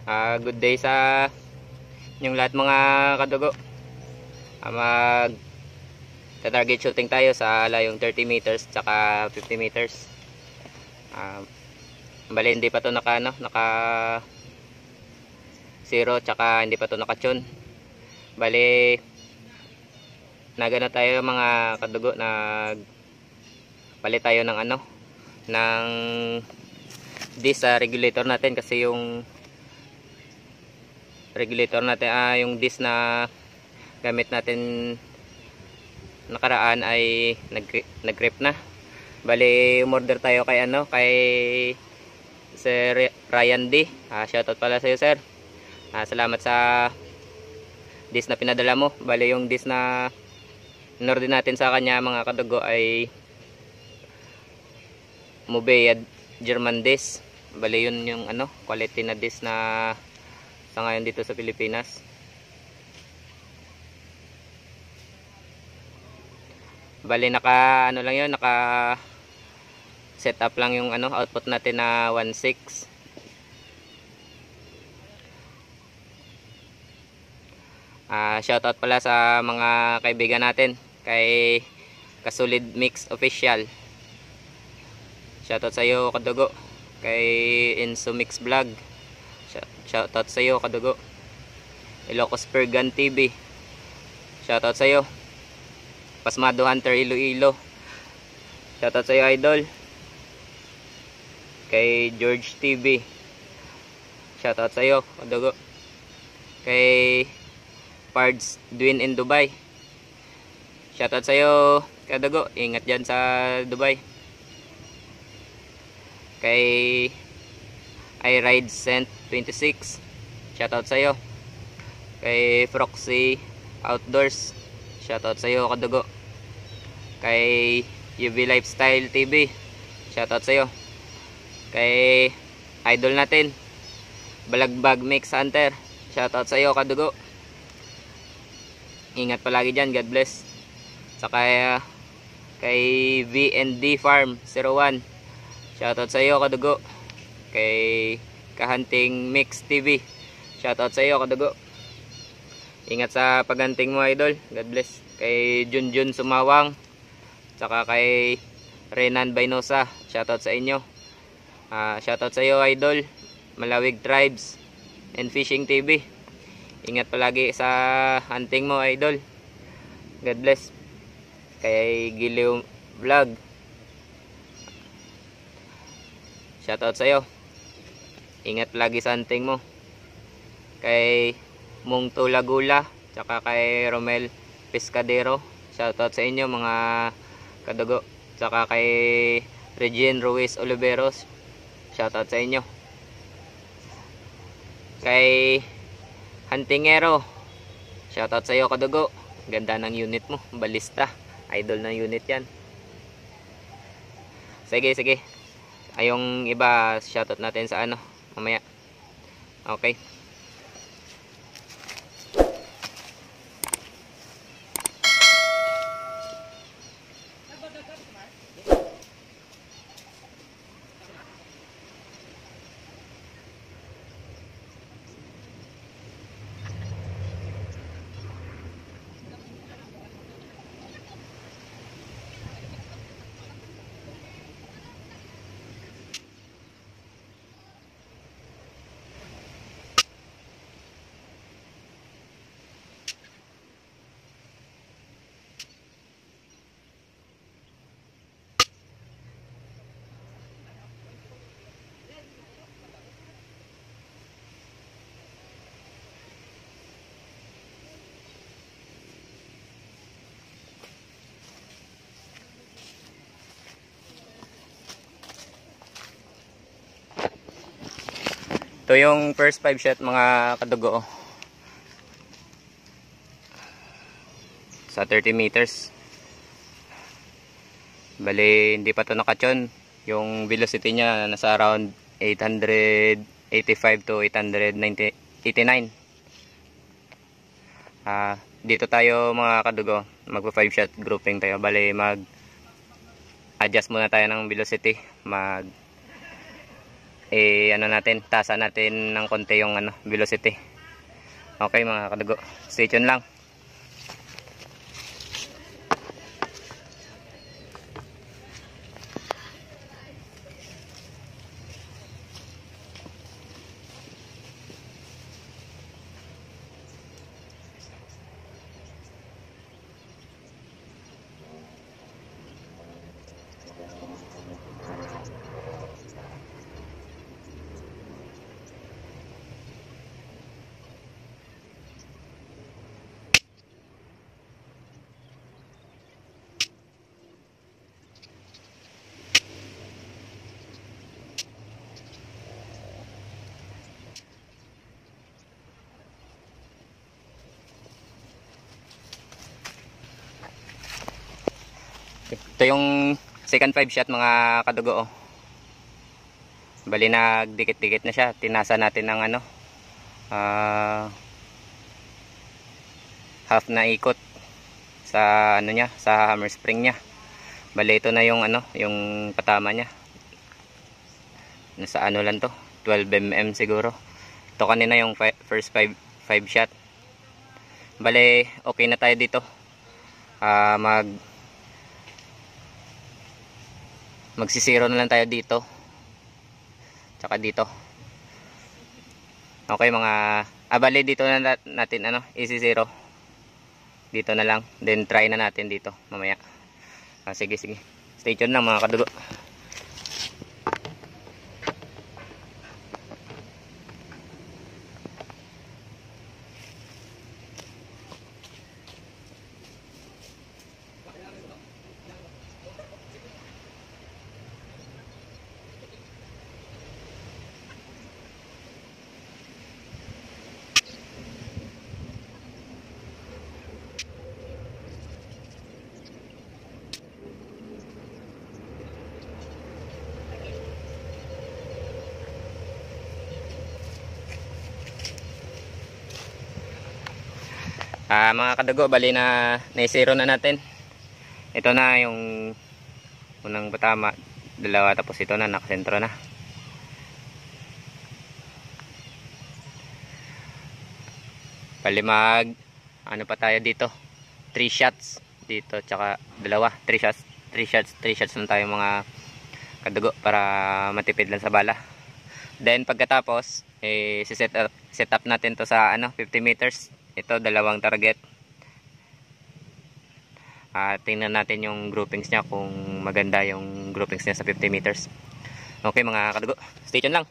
Good day sa yung lahat mga kadugo. Mag target shooting tayo sa layong 30 meters tsaka 50 meters. Bali hindi pa to naka zero tsaka hindi pa to naka tune. Bali nagano tayo mga kadugo, palit tayo ng ng disc sa regulator natin kasi yung regulator natin yung disc na gamit natin nakaraan ay nag-grip na. Bali umorder tayo kay kay Sir Ryan D. Shoutout pala sa iyo, sir. Salamat sa disc na pinadala mo. Bali yung disc na inorder natin sa kanya mga kadugo ay Mubea German disc. Bali yun yung quality na disc na sa ngayon dito sa Pilipinas. Bali naka lang yun, naka set up lang yung output natin na 1.6. Shoutout pala sa mga kaibigan natin kay Kasulid Mix Official. Shoutout sa iyo kadugo. Kay Enso Mix Vlog. Shoutout sa iyo kadugo. Ilocos Pergan TV. Shoutout sa iyo. Pasmado Hunter Iloilo. Shoutout sa iyo idol. Kay George TV. Shoutout sa iyo kadugo. Kay Pards Dwin in Dubai. Shoutout sa iyo kadugo. Ingat diyan sa Dubai. Kay I Ride Cent 26. Shoutout sa iyo. Kay Proxy Outdoors. Shoutout sa iyo kadugo. Kay UV Lifestyle TV. Shoutout sa iyo. Kay idol natin Balagbag Mix Hunter. Shoutout sa iyo kadugo. Ingat palagi diyan. God bless. Saka kay VND Farm 01. Shoutout sa iyo kadugo. Kay Kahunting Mix TV. Shoutout sa iyo kadugo. Ingat sa paghunting mo idol. God bless. Kay Junjun Sumawang. Saka kay Renan Bainosa. Shoutout sa inyo. Shoutout sa iyo idol Malawig Tribes and Fishing TV. Ingat palagi sa hunting mo idol. God bless. Kay Giliw Vlog. Shoutout sa iyo. Ingat lagi sa hunting mo. Kay Mung Tulagula, tsaka kay Romel Pescadero. Shoutout sa inyo mga kadugo. Tsaka kay Regine Ruiz Oliveros. Shoutout sa inyo. Kay Huntingero. Shoutout sa iyo kadugo. Ganda ng unit mo, balista. Idol ng unit 'yan. Sige. Ayong iba shoutout natin sa mamaya. Okay. Ito yung first 5 shot mga kadugo sa 30 meters. Bali hindi pa ito nakatune. Yung velocity niya nasa around 885 to 889. Dito tayo mga kadugo, magpa 5 shot grouping tayo. Bali mag adjust muna tayo ng velocity. Mag ano natin, tasa natin ng konti yung velocity. Okay mga kadugo, stay tuned lang. Ito yung second 5 shot mga kadugo. Bali nagdikit-dikit na siya. Tinasa natin ng half na ikot sa niya, sa hammer spring niya. Bali ito na yung yung patama niya. Nasa lang to, 12 mm siguro. Ito kanina yung first 5 shot. Bali okay na tayo dito. Magsisiro na lang tayo dito tsaka dito. Okay mga bali dito na natin isisiro dito na lang, then try na natin dito mamaya. Sige stay tuned lang mga kadugo. Mga kadugo, bali na naisiro na natin. Ito na yung unang patama, dalawa, tapos ito na nakasentro na. Bali pa tayo dito, 3 shots dito tsaka dalawa, 3 shots lang tayo mga kadugo para matipid lang sa bala. Then pagkatapos set up natin to sa 50 meters. Ito dalawang target. Tingnan natin yung groupings niya, kung maganda yung groupings niya sa 50 meters. Okay mga kadugo, stay tuned lang.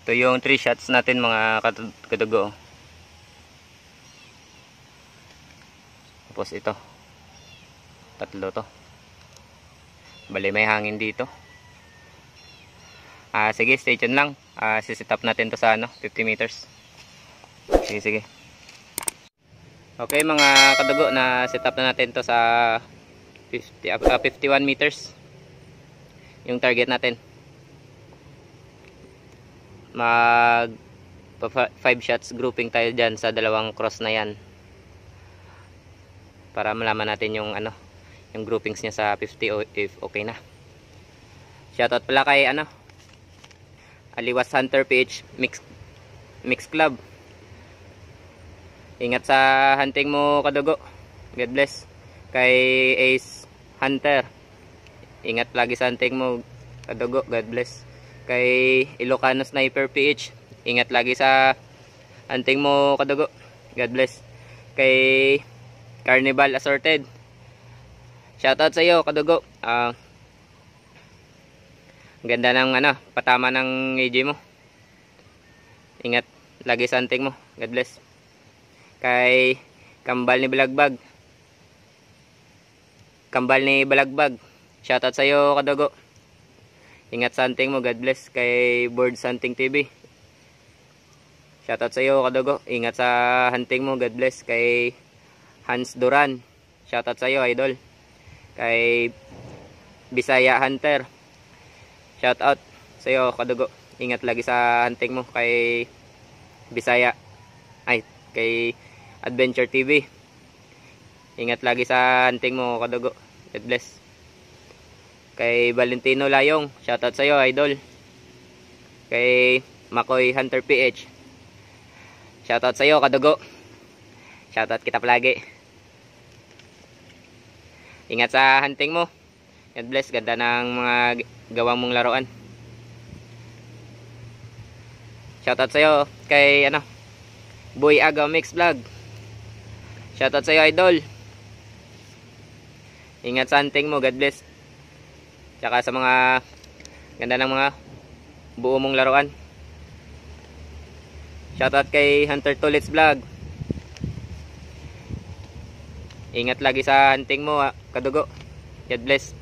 Ito yung 3 shots natin mga kadugo. Tapos ito, tatlo to. Bali may hangin dito. Sige, stay tuned lang. Siset up natin to sa 50 meters. Sige. Okay mga kadugo, na set up na natin to sa 51 meters. Yung target natin. Mag 5 shots grouping tayo dyan sa dalawang cross na yan, para malaman natin yung yung groupings niya sa 50 if okay na. Shoutout pala kay Aliwas Hunter PH Mix Club. Ingat sa hunting mo kadugo. God bless. Kay Ace Hunter, ingat lagi sa hunting mo kadugo. God bless. Kay Ilocano Sniper PH, ingat lagi sa hunting mo kadugo. God bless. Kay Carnival Assorted, shoutout sa iyo kadugo. Ganda ng ano, patama ng AJ mo. Ingat lagi sa hunting mo. God bless. Kay Kambal ni Balagbag. Kambal ni Balagbag. Shoutout sa iyo, Kadugo. Ingat sa hunting mo. God bless. Kay Birds Hunting TV. Shoutout sa iyo, Kadugo. Ingat sa hunting mo. God bless. Kay Hans Duran. Shoutout sa iyo, idol. Kay Bisaya Hunter. Shoutout sa iyo, Kadugo. Ingat lagi sa hunting mo. Kay Bisaya. Ay, kay Adventure TV. Ingat lagi sa hunting mo, Kadugo. God bless. Kay Valentino Layong. Shoutout sa iyo, idol. Kay Makoy Hunter PH. Shoutout sa iyo, Kadugo. Shoutout kita palagi. Ingat sa hunting mo. God bless. Ganda ng mga gawa mong laruan. Shoutout sa iyo kay ano, Boy Agaw Mix Vlog. Shoutout sa iyo, idol. Ingat sa hunting mo. God bless. Tsaka sa mga ganda ng mga buo mong laruan. Shoutout kay Hunter Tulits Vlog. Ingat lagi sa hunting mo, Kadugo. God bless.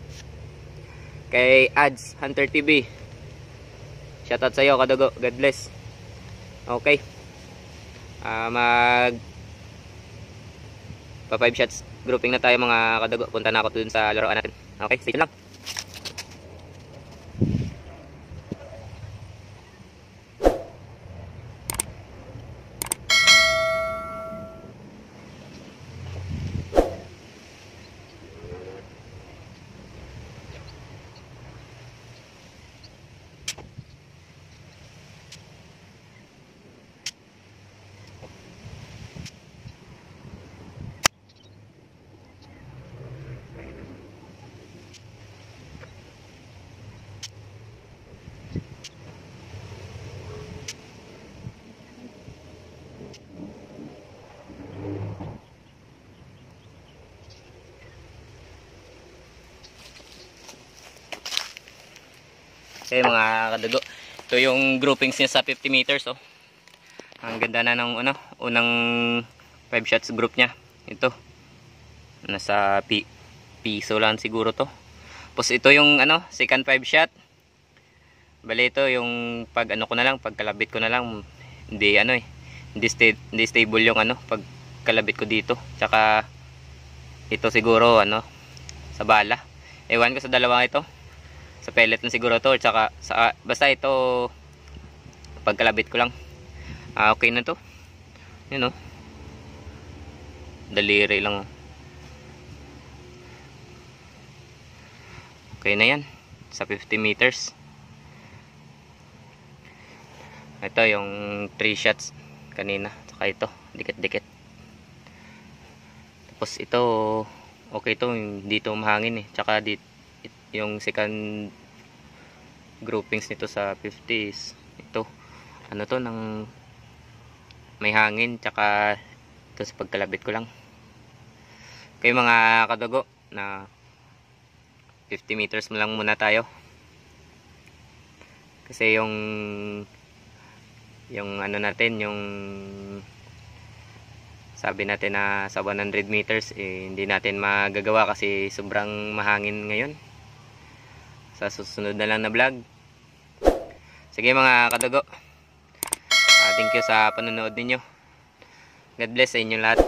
Kay Ads Hunter TV. Shoutout sa iyo, Kadugo. God bless. Okay. Mag pa 5 shots grouping na tayo, mga Kadugo. Punta na ako dun sa laruan natin. Okay, stay tuned lang. Okay, mga Kadugo, ito yung groupings niya sa 50 meters. Oh. Ang ganda na ng unang 5 shots group niya. Ito nasa piso lang siguro to. Tapos ito yung second 5 shot. Bale ito yung pag ko na lang, pagkalabit ko na lang, hindi stable yung pagkalabit ko dito. Tsaka ito siguro sa bala. Ewan ko sa dalawang ito. Sa pellet na siguro to, tsaka basta ito pagkalabit ko lang. Okay na to. Yun oh. Daliri lang. Okay na yan sa 50 meters. Ito yung 3 shots kanina, tsaka ito dikit-dikit. Tapos ito okay to, dito mahangin tsaka dito yung second groupings nito sa 50s. Ito to ng may hangin, tsaka ito sa pagkalabit ko lang. Kaya mga Kadugo, na 50 meters lang muna tayo kasi yung natin, yung sabi natin na sa 100 meters hindi natin magagawa kasi sobrang mahangin ngayon. Sa susunod na lang na vlog. Sige mga Kadugo, thank you sa panonood ninyo. God bless sa inyong lahat.